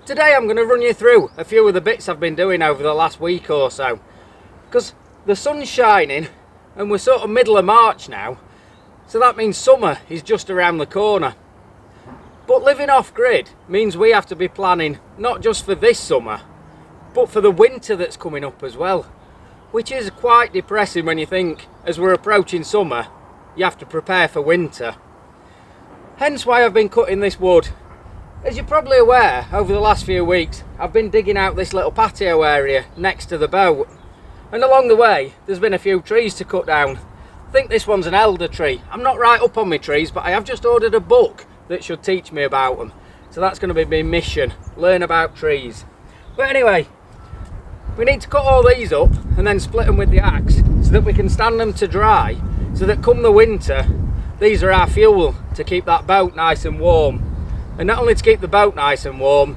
Today I'm going to run you through a few of the bits I've been doing over the last week or so, because the sun's shining and we're sort of middle of March now, so that means summer is just around the corner. But living off grid means we have to be planning not just for this summer, but for the winter that's coming up as well, which is quite depressing when you think as we're approaching summer you have to prepare for winter. Hence why I've been cutting this wood. As you're probably aware, over the last few weeks I've been digging out this little patio area next to the boat, and along the way there's been a few trees to cut down. I think this one's an elder tree. I'm not right up on my trees, but I have just ordered a book that should teach me about them, so that's going to be my mission, learn about trees. But anyway, we need to cut all these up and then split them with the axe so that we can stand them to dry, so that come the winter these are our fuel to keep that boat nice and warm. And not only to keep the boat nice and warm,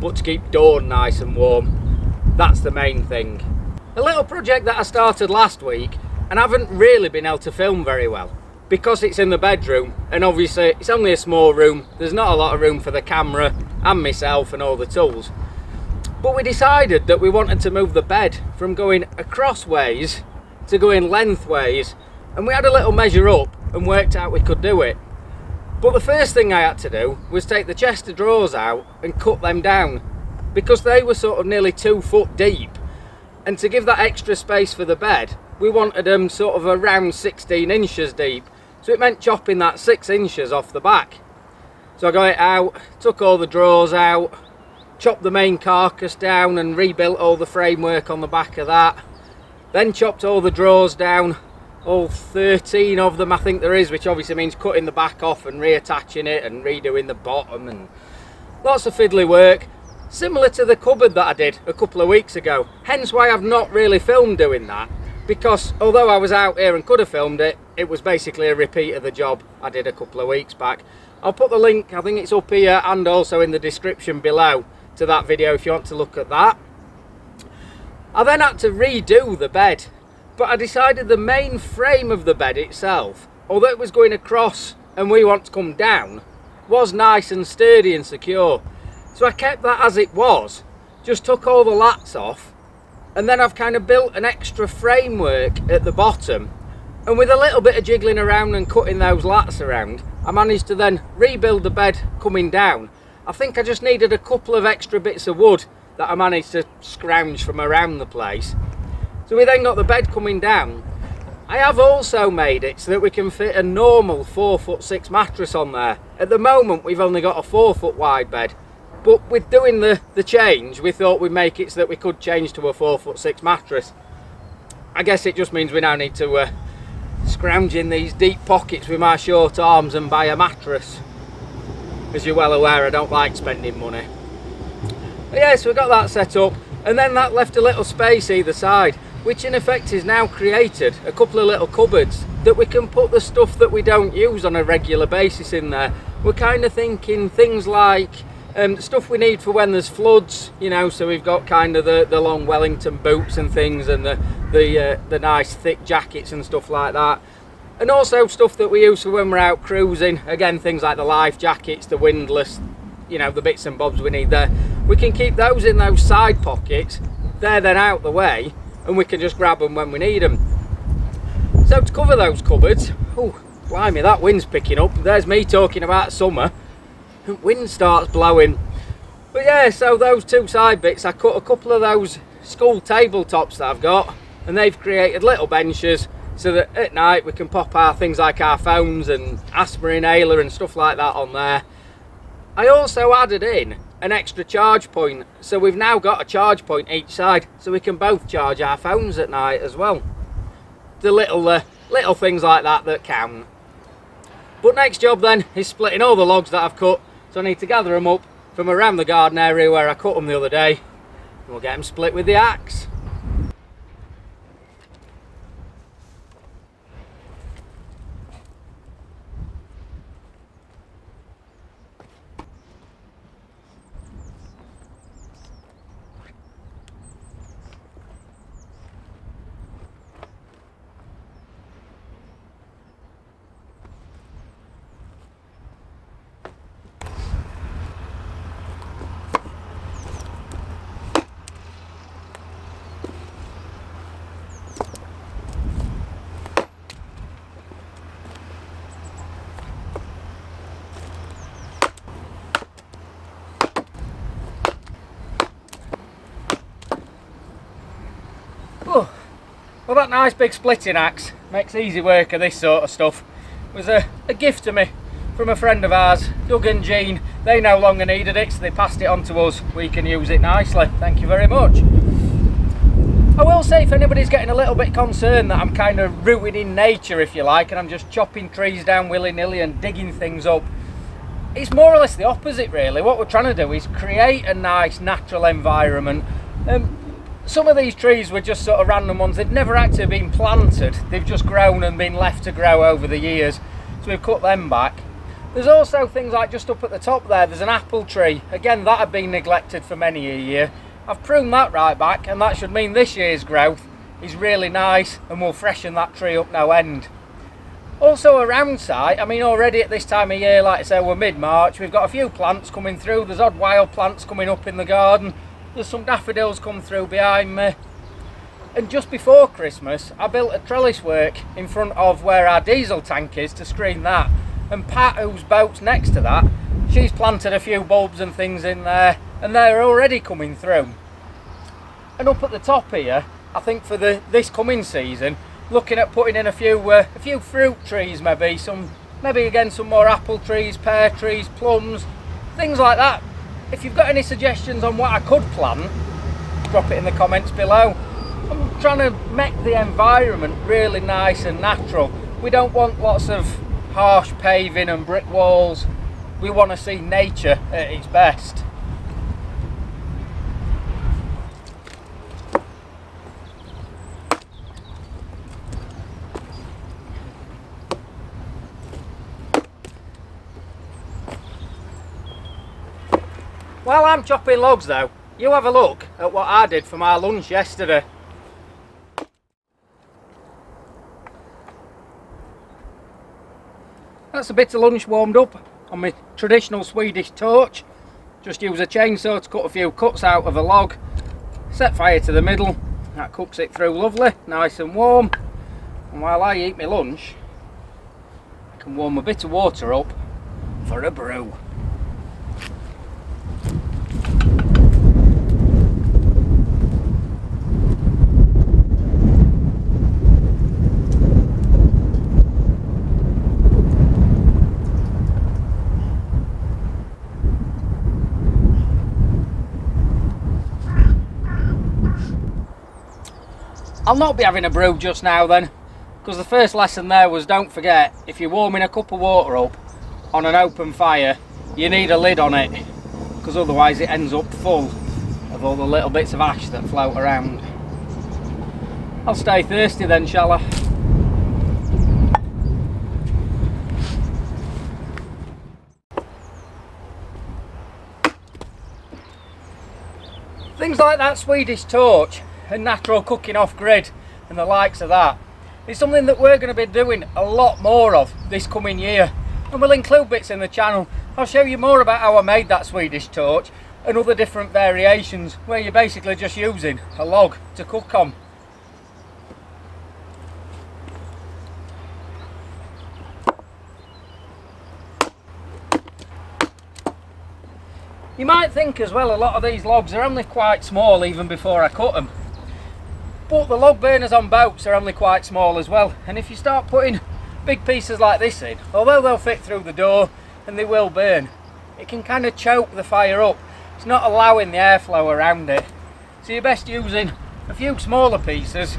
but to keep Dawn nice and warm. That's the main thing. A little project that I started last week and haven't really been able to film very well because it's in the bedroom, and obviously it's only a small room, there's not a lot of room for the camera and myself and all the tools. But we decided that we wanted to move the bed from going across ways to going lengthways, and we had a little measure up and worked out we could do it. But the first thing I had to do was take the chest of drawers out and cut them down, because they were sort of nearly 2 foot deep, and to give that extra space for the bed we wanted them sort of around 16 inches deep, so it meant chopping that 6 inches off the back. So I got it out, took all the drawers out, chopped the main carcass down and rebuilt all the framework on the back of that, then chopped all the drawers down, all 13 of them I think there is, which obviously means cutting the back off and reattaching it and redoing the bottom and lots of fiddly work, similar to the cupboard that I did a couple of weeks ago. Hence why I've not really filmed doing that, because although I was out here and could have filmed it, it was basically a repeat of the job I did a couple of weeks back. I'll put the link, I think it's up here and also in the description below to that video if you want to look at that. I then had to redo the bed, but I decided the main frame of the bed itself, although it was going across and we want to come down, was nice and sturdy and secure. So I kept that as it was, just took all the lats off, and then I've kind of built an extra framework at the bottom, and with a little bit of jiggling around and cutting those lats around, I managed to then rebuild the bed coming down. I think I just needed a couple of extra bits of wood that I managed to scrounge from around the place. So we then got the bed coming down. I have also made it so that we can fit a normal 4'6" mattress on there. At the moment we've only got a 4 foot wide bed, but with doing the change we thought we'd make it so that we could change to a 4'6" mattress. I guess it just means we now need to scrounge in these deep pockets with my short arms and buy a mattress. As you're well aware, I don't like spending money. But yeah, so we got that set up, and then that left a little space either side, which in effect has now created a couple of little cupboards that we can put the stuff that we don't use on a regular basis in there. We're kind of thinking things like stuff we need for when there's floods, you know, so we've got kind of the long Wellington boots and things, and the nice thick jackets and stuff like that. And also stuff that we use for when we're out cruising, again things like the life jackets, the windlass, you know, the bits and bobs we need there. We can keep those in those side pockets, they're then out the way, and we can just grab them when we need them. So to cover those cupboards, oh blimey, that wind's picking up, there's me talking about summer, wind starts blowing. But yeah, so those two side bits, I cut a couple of those school tabletops that I've got, and they've created little benches so that at night we can pop our things like our phones and asthma inhaler and stuff like that on there. I also added in an extra charge point, so we've now got a charge point each side, so we can both charge our phones at night as well. The little things like that that count. But next job then is splitting all the logs that I've cut, so I need to gather them up from around the garden area where I cut them the other day, and we'll get them split with the axe. Well, that nice big splitting axe makes easy work of this sort of stuff. It was a gift to me from a friend of ours, Doug and Jean. They no longer needed it, so they passed it on to us. We can use it nicely. Thank you very much. I will say, if anybody's getting a little bit concerned that I'm kind of ruining nature, if you like, and I'm just chopping trees down willy-nilly and digging things up, it's more or less the opposite really. What we're trying to do is create a nice natural environment. Some of these trees were just sort of random ones. They've never actually been planted. They've just grown and been left to grow over the years. So we've cut them back. There's also things like just up at the top there, there's an apple tree. Again, that had been neglected for many a year. I've pruned that right back, and that should mean this year's growth is really nice and will freshen that tree up no end. Also around site, I mean, already at this time of year, like I say, we're mid-March, we've got a few plants coming through. There's odd wild plants coming up in the garden. There's some daffodils come through behind me. And just before Christmas, I built a trellis work in front of where our diesel tank is to screen that. And Pat, whose boat's next to that, she's planted a few bulbs and things in there, and they're already coming through. And up at the top here, I think for this coming season, looking at putting in a few fruit trees, maybe again some more apple trees, pear trees, plums, things like that. If you've got any suggestions on what I could plant, drop it in the comments below. I'm trying to make the environment really nice and natural. We don't want lots of harsh paving and brick walls. We want to see nature at its best. While I'm chopping logs though, you have a look at what I did for my lunch yesterday. That's a bit of lunch warmed up on my traditional Swedish torch. Just use a chainsaw to cut a few cuts out of a log, set fire to the middle, that cooks it through lovely, nice and warm. And while I eat my lunch, I can warm a bit of water up for a brew. I'll not be having a brew just now then, because the first lesson there was, don't forget, if you're warming a cup of water up on an open fire, you need a lid on it, because otherwise it ends up full of all the little bits of ash that float around. I'll stay thirsty then, shall I? Things like that Swedish torch and natural cooking off grid and the likes of that is something that we're going to be doing a lot more of this coming year, and we'll include bits in the channel. I'll show you more about how I made that Swedish torch and other different variations where you're basically just using a log to cook on. You might think as well a lot of these logs are only quite small even before I cut them. But the log burners on boats are only quite small as well, and if you start putting big pieces like this in, although they'll fit through the door and they will burn, it can kind of choke the fire up. It's not allowing the airflow around it. So you're best using a few smaller pieces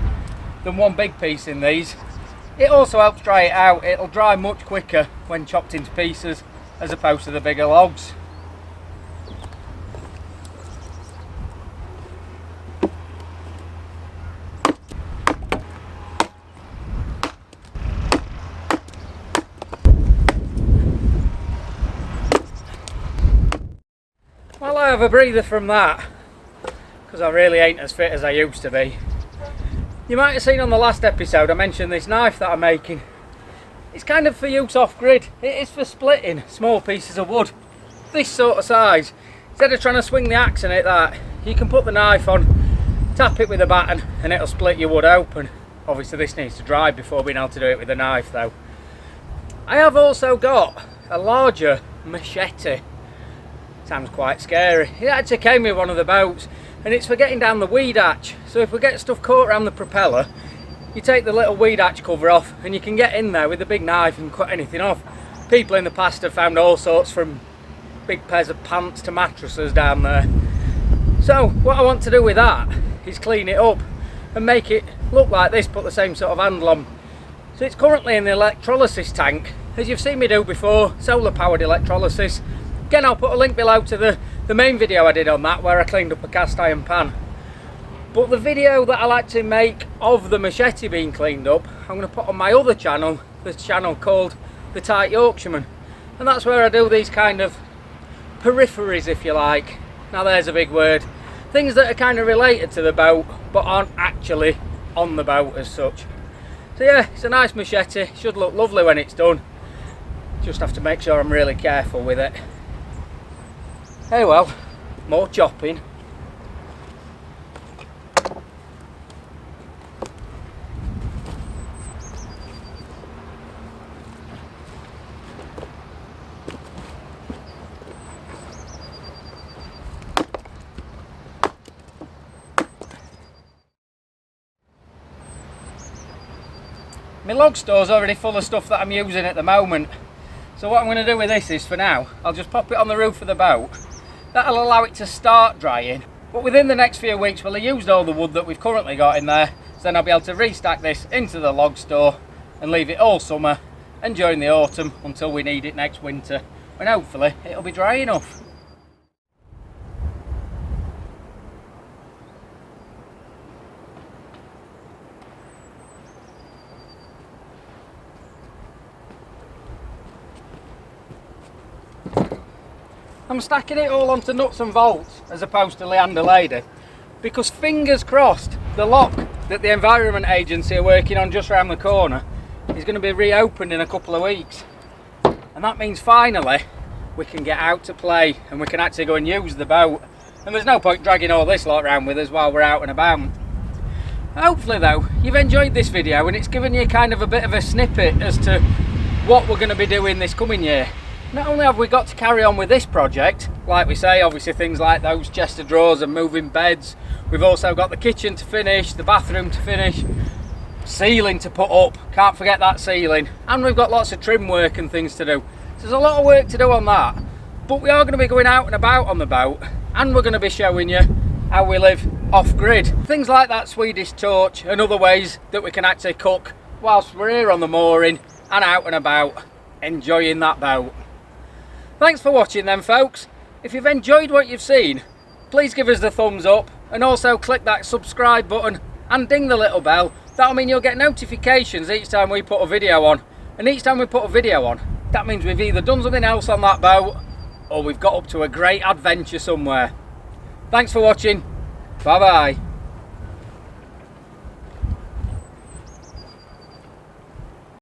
than one big piece in these. It also helps dry it out. It'll dry much quicker when chopped into pieces as opposed to the bigger logs. Well, I have a breather from that, because I really ain't as fit as I used to be. You might have seen on the last episode I mentioned this knife that I'm making. It's kind of for use off grid. It is for splitting small pieces of wood, this sort of size. Instead of trying to swing the axe in it, that you can put the knife on, tap it with a baton, and it'll split your wood open. Obviously this needs to dry before being able to do it with a knife though. I have also got a larger machete. Sounds quite scary. It actually came with one of the boats, and it's for getting down the weed hatch. So if we get stuff caught around the propeller, you take the little weed hatch cover off and you can get in there with a big knife and cut anything off. People in the past have found all sorts, from big pairs of pants to mattresses down there. So what I want to do with that is clean it up and make it look like this, put the same sort of handle on. So it's currently in the electrolysis tank, as you've seen me do before, solar powered electrolysis. Again, I'll put a link below to the main video I did on that, where I cleaned up a cast iron pan. But the video that I like to make of the machete being cleaned up, I'm going to put on my other channel, the channel called The Tight Yorkshireman. And that's where I do these kind of peripheries, if you like. Now there's a big word. Things that are kind of related to the boat, but aren't actually on the boat as such. So yeah, it's a nice machete, should look lovely when it's done. Just have to make sure I'm really careful with it. Hey well, more chopping. My log store's already full of stuff that I'm using at the moment. So what I'm going to do with this is, for now, I'll just pop it on the roof of the boat. That'll allow it to start drying. But within the next few weeks, we'll have used all the wood that we've currently got in there. So then I'll be able to restack this into the log store and leave it all summer and during the autumn until we need it next winter, when hopefully it'll be dry enough. I'm stacking it all onto nuts and bolts as opposed to Leander Lady, because fingers crossed the lock that the Environment Agency are working on just around the corner is going to be reopened in a couple of weeks, and that means finally we can get out to play and we can actually go and use the boat, and there's no point dragging all this lot around with us while we're out and about. Hopefully though you've enjoyed this video and it's given you kind of a bit of a snippet as to what we're going to be doing this coming year. Not only have we got to carry on with this project, like we say, obviously things like those chest of drawers and moving beds, we've also got the kitchen to finish, the bathroom to finish, ceiling to put up, can't forget that ceiling, and we've got lots of trim work and things to do. So there's a lot of work to do on that, but we are going to be going out and about on the boat, and we're going to be showing you how we live off-grid. Things like that Swedish torch and other ways that we can actually cook whilst we're here on the mooring and out and about enjoying that boat. Thanks for watching then, folks. If you've enjoyed what you've seen, please give us the thumbs up and also click that subscribe button and ding the little bell. That'll mean you'll get notifications each time we put a video on, and each time we put a video on, that means we've either done something else on that boat or we've got up to a great adventure somewhere. Thanks for watching. Bye bye.